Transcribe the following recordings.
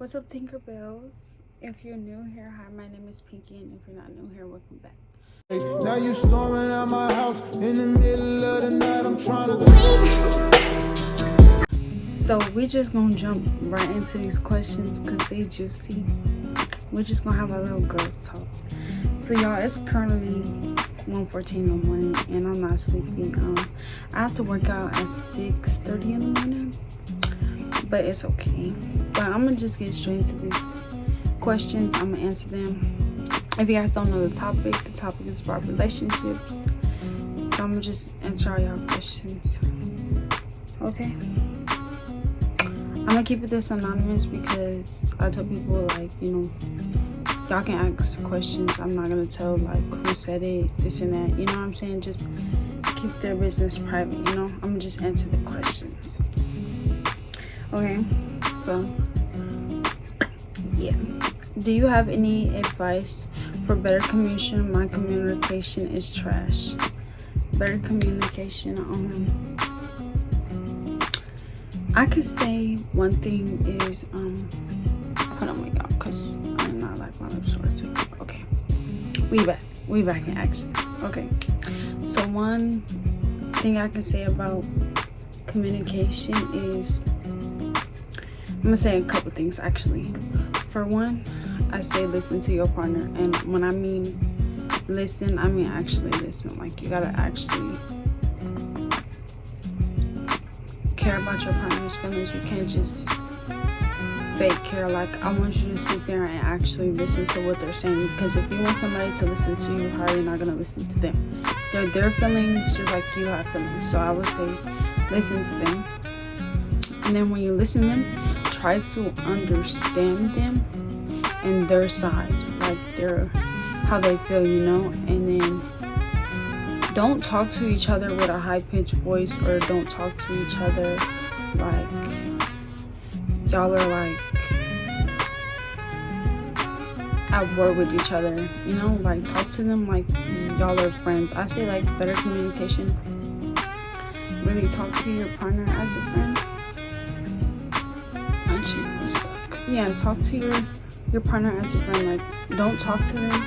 What's up, Tinkerbells? If you're new here, hi, my name is Pinky, and if you're not new here, welcome back. Now you storming out my house in the middle of the night. I'm trying to. So we just gonna jump right into these questions because they juicy. We're just gonna have a little girls talk. So y'all, it's currently 1:14 in the morning, and I'm not sleepy. I have to work out at 6:30 in the morning, but it's okay. But I'm gonna just get straight into these questions. I'm gonna answer them. If you guys don't know the topic is about relationships. So I'm gonna just answer all y'all questions. Okay. I'm gonna keep this anonymous because I tell people, like, y'all can ask questions. I'm not gonna tell like who said it, this and that. You know what I'm saying? Just keep their business private. I'm gonna just answer the questions. Okay. So yeah. Do you have any advice for better communication? My communication is trash. Better communication. I could say one thing is hold on, y'all, cause I'm not like my lips short. Okay, we back in action. Okay, so one thing I can say about communication is, I'm gonna say a couple things actually. For one, I say listen to your partner, and when I mean listen, I mean actually listen. Like, you gotta actually care about your partner's feelings. You can't just fake care. Like, I want you to sit there and actually listen to what they're saying, because if you want somebody to listen to you, how are you not gonna listen to them? They're their feelings just like you have feelings. So I would say listen to them, and then when you listen to them, try to understand them and their side, like how they feel, and then don't talk to each other with a high-pitched voice, or don't talk to each other like y'all are like at war with each other. Like, talk to them like y'all are friends. I say, like, better communication, really talk to your partner as a friend. Yeah, talk to your partner as a friend. Like, don't talk to them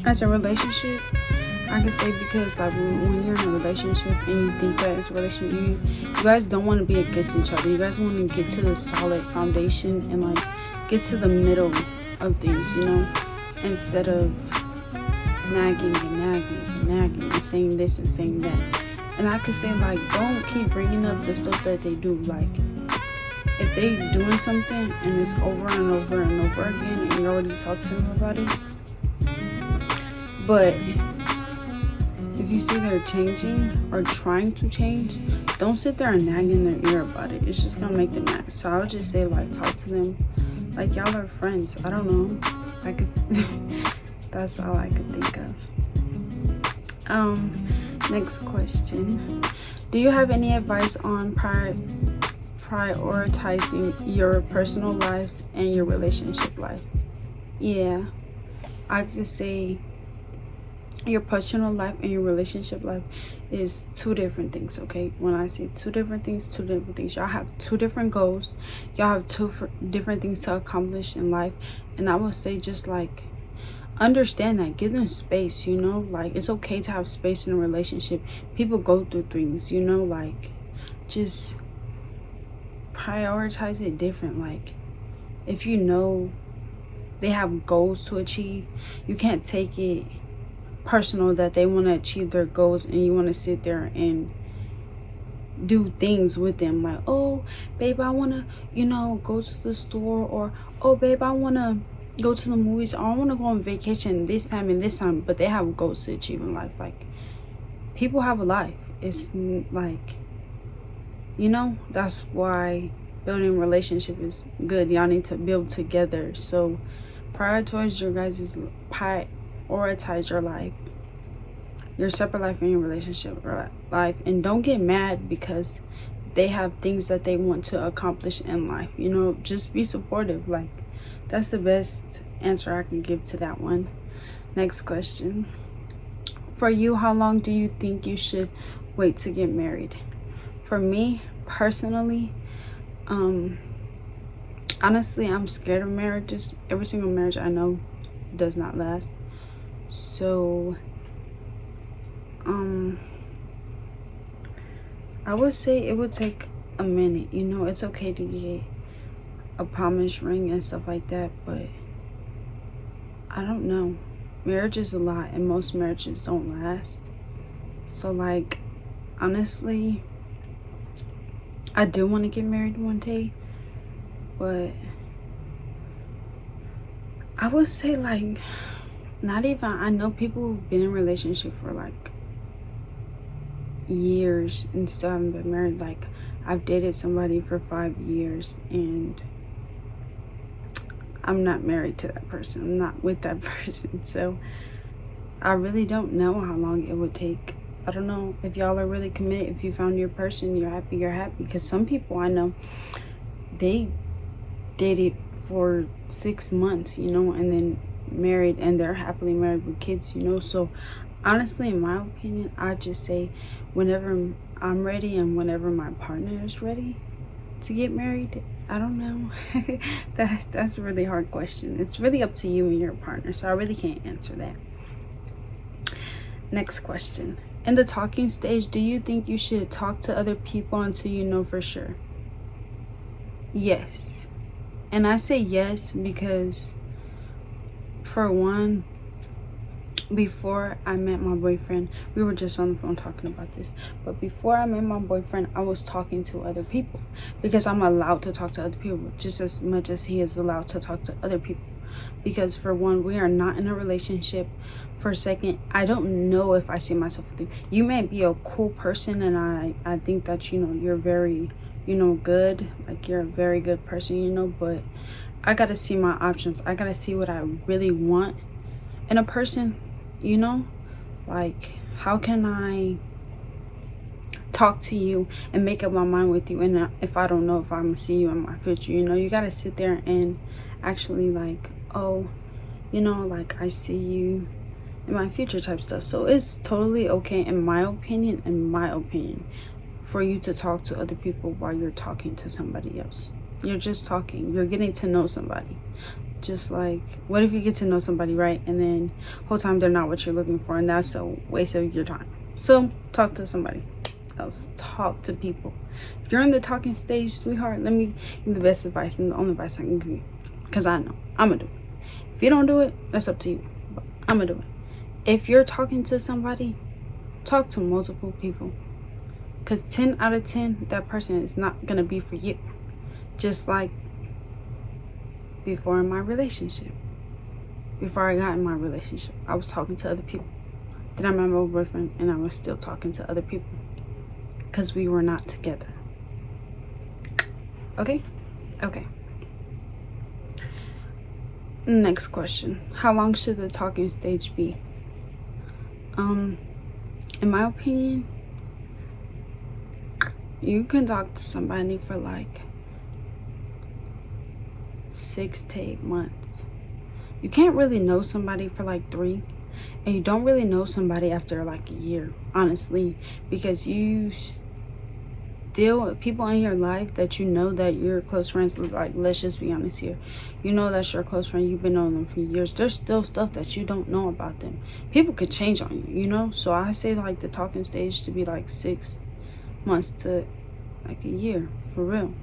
as a relationship. I can say, because like when you're in a relationship and you think that it's a relationship, you guys don't want to be against each other. You guys want to get to the solid foundation and like get to the middle of things, instead of nagging and saying this and saying that. And I could say, like, don't keep bringing up the stuff that they do. Like, if they doing something and it's over and over and over again, and you already talked to them about it, but if you see they're changing or trying to change, don't sit there and nag in their ear about it. It's just gonna make them mad. So I would just say, like, talk to them like y'all are friends. I don't know. That's all I could think of. Next question. Do you have any advice on prioritizing your personal lives and your relationship life? Yeah, I could say your personal life and your relationship life is two different things. Okay, when I say two different things, y'all have two different goals, y'all have two different things to accomplish in life. And I would say, just like, understand that, give them space. Like, it's okay to have space in a relationship. People go through things, like, just prioritize it different. Like, if they have goals to achieve, you can't take it personal that they want to achieve their goals and you want to sit there and do things with them, like, oh babe, I want to go to the store, or oh babe, I want to go to the movies, or I want to go on vacation this time and this time. But they have goals to achieve in life. Like, people have a life. It's like, that's why building a relationship is good. Y'all need to build together. So prioritize your life, your separate life, and your relationship life. And don't get mad because they have things that they want to accomplish in life. Just be supportive. Like, that's the best answer I can give to that one. Next question. For you, how long do you think you should wait to get married? For me personally, honestly, I'm scared of marriages. Every single marriage I know does not last. So I would say it would take a minute. You know, it's okay to get a promise ring and stuff like that, but I don't know. Marriage is a lot, and most marriages don't last. So, like, honestly, I do want to get married one day, but I would say, like, not even, I know people who've been in a relationship for like years and still haven't been married. Like, I've dated somebody for 5 years and I'm not married to that person. I'm not with that person. So I really don't know how long it would take. I don't know if y'all are really committed. If you found your person, you're happy, you're happy. Because some people I know, they dated for 6 months, you know, and then married, and they're happily married with kids, you know. So honestly, in my opinion, I just say whenever I'm ready and whenever my partner is ready to get married. I don't know. That's a really hard question. It's really up to you and your partner, so I really can't answer that. Next question. In the talking stage, do you think you should talk to other people until you know for sure? Yes. And I say yes because, for one, before I met my boyfriend, we were just on the phone talking about this, but before I met my boyfriend, I was talking to other people because I'm allowed to talk to other people just as much as he is allowed to talk to other people. Because for one, we are not in a relationship. For a second, I don't know if I see myself with you. You may be a cool person, and I think that, you know, you're very, you know, good, like you're a very good person, you know, but I gotta see my options. I gotta see what I really want in a person, you know. Like, how can I talk to you and make up my mind with you, and if I don't know if I'm gonna see you in my future, you know? You gotta sit there and actually, like, oh, you know, like, I see you in my future type stuff. So it's totally okay, in my opinion, for you to talk to other people while you're talking to somebody else. You're just talking, you're getting to know somebody. Just like, what if you get to know somebody, right, and then whole time they're not what you're looking for, and that's a waste of your time. So talk to somebody else. Talk to people. If you're in the talking stage, sweetheart, let me give you the best advice and the only advice I can give you, because I know I'm gonna do it. If you don't do it, that's up to you, but I'm gonna do it. If you're talking to somebody, talk to multiple people, because 10 out of 10, that person is not gonna be for you. Just like before in my relationship, before I got in my relationship, I was talking to other people. Then I met my boyfriend, and I was still talking to other people because we were not together. Okay. Next question. How long should the talking stage be? In my opinion, you can talk to somebody for like 6 to 8 months. You can't really know somebody for like 3, and you don't really know somebody after like a year, honestly, because you deal with people in your life that you know that you're close friends with. Like, let's just be honest here, you know that's your close friend, you've been knowing them for years. There's still stuff that you don't know about them. People could change on you, you know. So I say like the talking stage to be like 6 months to like a year, for real.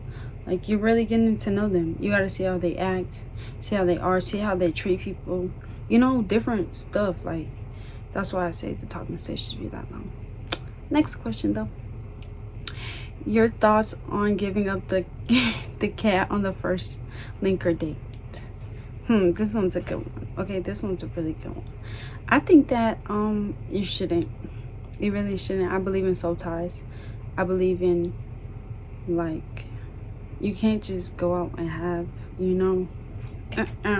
Like, you're really getting to know them. You gotta see how they act, see how they are, see how they treat people, you know, different stuff. Like, that's why I say the talking stage should be that long. Next question though. Your thoughts on giving up the cat on the first link or date? This one's a good one. Okay, this one's a really good one. I think that you shouldn't. You really shouldn't. I believe in soul ties. I believe in, like, you can't just go out and have, you know,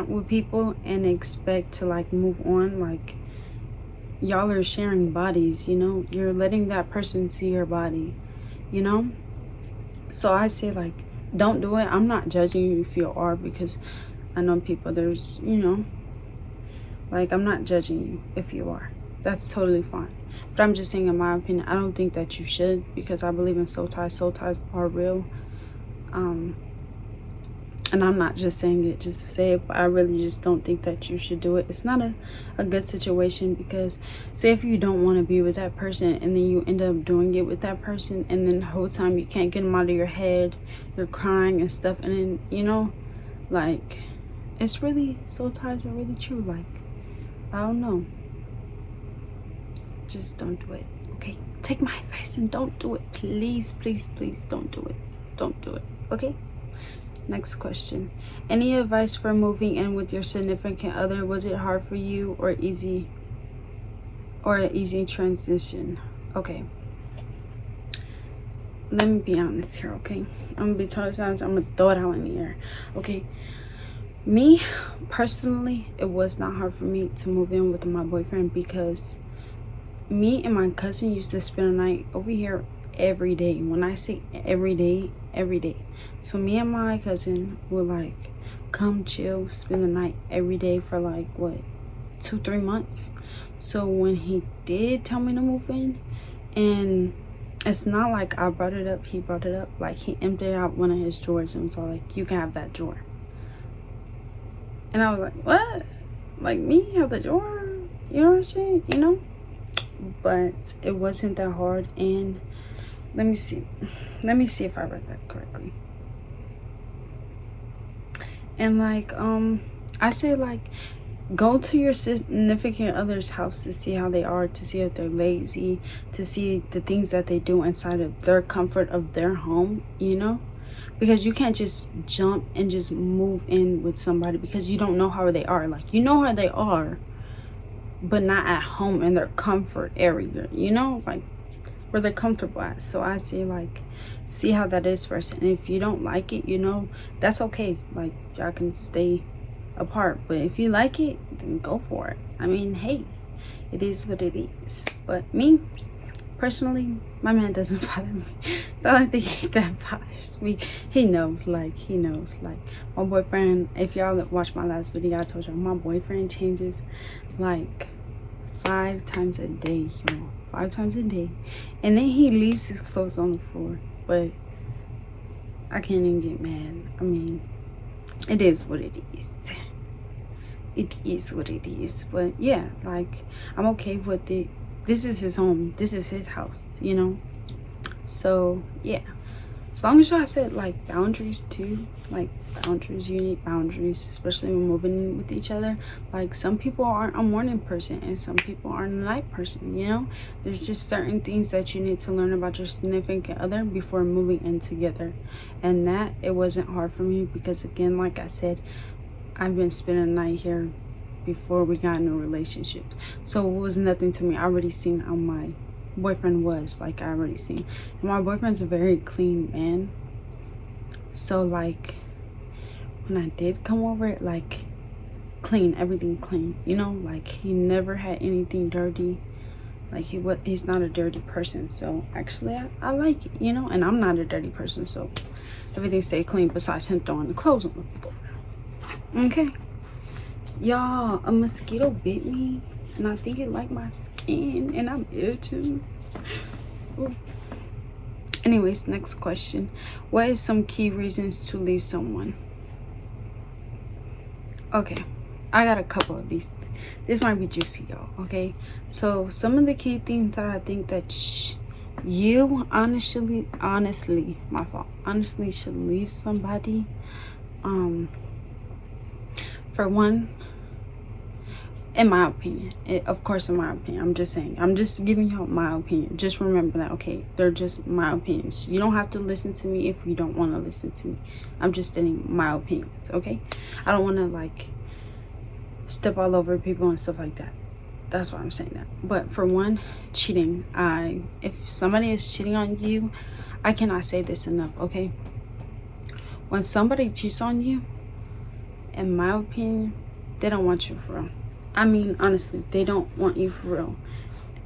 with people and expect to like move on. Like, y'all are sharing bodies, you know. You're letting that person see your body, you know. So I say, like, don't do it. I'm not judging you if you are, because I know people, there's, you know, like, I'm not judging you if you are. That's totally fine. But I'm just saying, in my opinion, I don't think that you should, because I believe in soul ties. Soul ties are real. And I'm not just saying it just to say it, but I really just don't think that you should do it. It's not a good situation, because say if you don't want to be with that person and then you end up doing it with that person, and then the whole time you can't get them out of your head, you're crying and stuff, and then, you know, like, it's really, soul ties are really true. Like, I don't know. Just don't do it, okay? Take my advice and don't do it. Please, please, please don't do it. Don't do it, okay? Next question. Any advice for moving in with your significant other? Was it hard for you or easy, or an easy transition? Okay. Let me be honest here, okay? I'm gonna be totally honest. I'm gonna throw it out in the air, okay? Me, personally, it was not hard for me to move in with my boyfriend, because me and my cousin used to spend a night over here every day. When I say every day, every day. So me and my cousin would like come chill, spend the night every day for like what, 2-3 months. So when he did tell me to move in, and it's not like I brought it up, he brought it up. Like, he emptied out one of his drawers and was all like, you can have that drawer. And I was like, what? Like, me have the drawer? You know what I'm saying? You know? But it wasn't that hard. And let me see if I read that correctly. And like, I say, like, go to your significant other's house to see how they are, to see if they're lazy, to see the things that they do inside of their comfort of their home, you know? Because you can't just jump and just move in with somebody, because you don't know how they are. Like, you know how they are, but not at home in their comfort area, you know? Like, where they're comfortable at. So I say, like, see how that is first. And if you don't like it, you know, that's okay. Like, y'all can stay apart. But if you like it, then go for it. I mean, hey, it is what it is. But me, personally, my man doesn't bother me. The only thing that bothers me, he knows. Like, my boyfriend, if y'all watched my last video, I told y'all my boyfriend changes like 5 times a day, y'all. 5 times a day. And then he leaves his clothes on the floor. But I can't even get mad. I mean, it is what it is. It is what it is. But yeah, like, I'm okay with it. This is his home. This is his house, you know? So yeah, as long as y'all set like boundaries too, like boundaries, you need boundaries, especially when moving in with each other. Like, some people aren't a morning person and some people aren't a night person, you know? There's just certain things that you need to learn about your significant other before moving in together. And that, it wasn't hard for me, because again, like I said, I've been spending the night here before we got into relationships. So it was nothing to me. I already seen how my boyfriend was. Like, I already seen. And my boyfriend's a very clean man. So like, when I did come over, like, clean, everything clean, you know? Like, he never had anything dirty. Like, he's not a dirty person. So actually, I like it, you know? And I'm not a dirty person, so everything stay clean besides him throwing the clothes on the floor. Okay, y'all, a mosquito bit me, and I think it liked my skin, and I'm itching. Ooh. Anyways, next question. What is some key reasons to leave someone? Okay, I got a couple of these. This might be juicy, y'all. Okay, so some of the key things that I think that you honestly, my fault, honestly should leave somebody. For one, in my opinion, of course, in my opinion, I'm just saying, I'm just giving y'all my opinion. Just remember that, okay? They're just my opinions. You don't have to listen to me if you don't want to listen to me. I'm just stating my opinions, okay? I don't want to, like, step all over people and stuff like that. That's why I'm saying that. But for one, cheating. If somebody is cheating on you, I cannot say this enough, okay? When somebody cheats on you, in my opinion, they don't want you for real. I mean, honestly, they don't want you for real.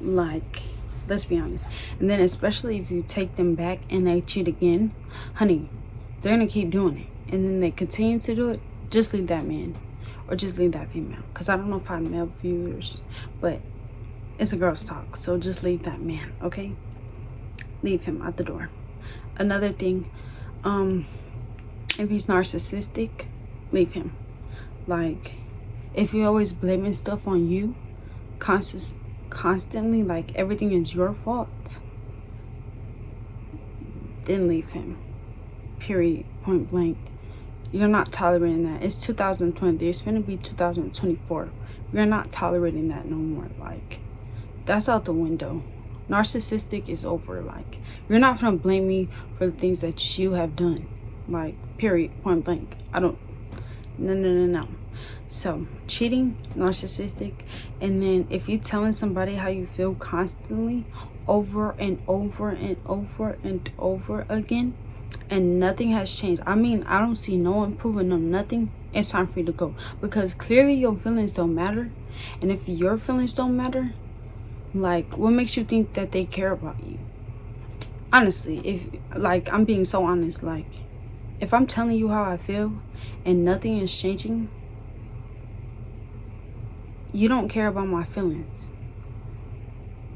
Like, let's be honest. And then especially if you take them back and they cheat again, honey, they're gonna keep doing it. And then they continue to do it, just leave that man. Or just leave that female. Because I don't know if I have male viewers, but it's a girl's talk. So just leave that man, okay? Leave him at the door. Another thing, If he's narcissistic, leave him. Like, if you're always blaming stuff on you, constantly, like everything is your fault, then leave him. Period. Point blank. You're not tolerating that. It's 2020. It's gonna be 2024. You're not tolerating that no more. Like, that's out the window. Narcissistic is over. Like, you're not gonna blame me for the things that you have done. Like, period. Point blank. I don't. No. So, cheating, narcissistic, and then if you're telling somebody how you feel constantly, over and over and over and over again, and nothing has changed. I mean, I don't see no improvement on nothing. It's time for you to go, because clearly your feelings don't matter. And if your feelings don't matter, like, what makes you think that they care about you? Honestly, if, like, I'm being so honest, like, if I'm telling you how I feel and nothing is changing, you don't care about my feelings.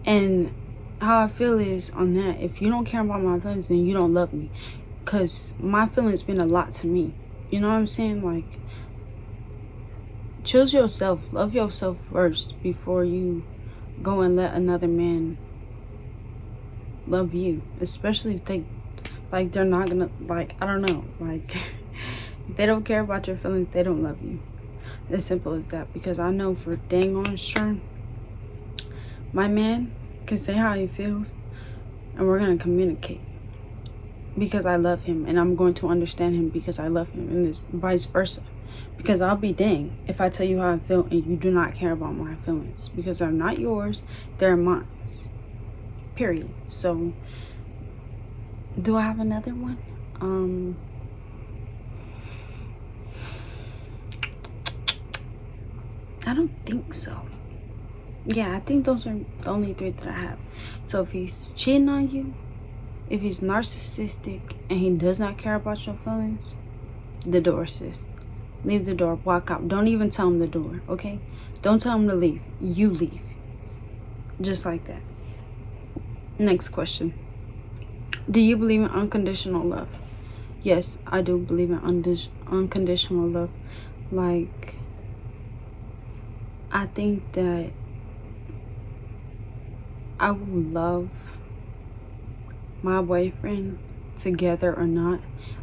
And how I feel is on that, if you don't care about my feelings, then you don't love me, because my feelings mean a lot to me. You know what I'm saying? Like, choose yourself, love yourself first before you go and let another man love you, especially if they're not gonna, like, I don't know, like, if they don't care about your feelings, they don't love you. As simple as that. Because I know for dang on sure my man can say how he feels, and we're gonna communicate, because I love him, and I'm going to understand him because I love him, and it's vice versa. Because I'll be dang if I tell you how I feel and you do not care about my feelings, because they're not yours, they're mine. Period. So, do I have another one? I don't think so. Yeah, I think those are the only 3 that I have. So if he's cheating on you, if he's narcissistic, and he does not care about your feelings, the door, sis. Leave the door. Walk out. Don't even tell him the door, okay? Don't tell him to leave. You leave. Just like that. Next question. Do you believe in unconditional love? Yes, I do believe in unconditional love. Like, I think that I will love my boyfriend, together or not.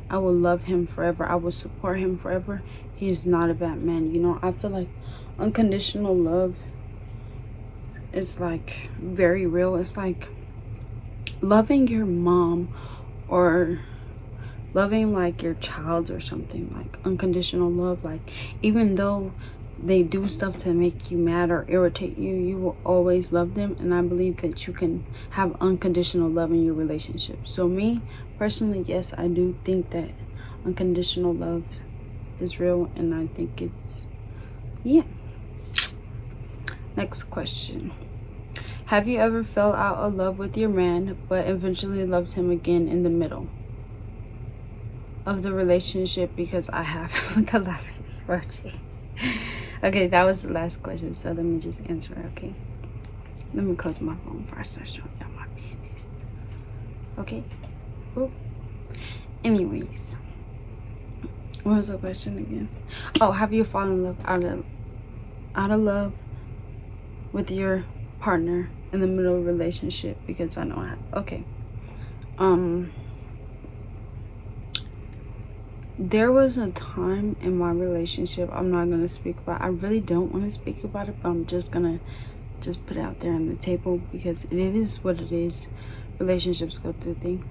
I will love him forever. I will support him forever. He's not a bad man. You know, I feel like unconditional love is, like, very real. It's like loving your mom, or loving, like, your child or something. Like, unconditional love. Like, even though they do stuff to make you mad or irritate you, you will always love them. And I believe that you can have unconditional love in your relationship. So me personally, yes, I do think that unconditional love is real, and I think it's, yeah. Next question. Have you ever fell out of love with your man but eventually loved him again in the middle of the relationship? Because I have with the laughing emoji. Okay, that was the last question, so let me just answer it, okay? Let me close my phone before I start showing y'all my business. Okay? Oop. Anyways, what was the question again? Oh, have you fallen in love out of love with your partner in the middle of a relationship? Because I know I have. Okay. There was a time in my relationship, I'm not going to speak about. I really don't want to speak about it, but I'm just going to put it out there on the table, because it is what it is. Relationships go through things.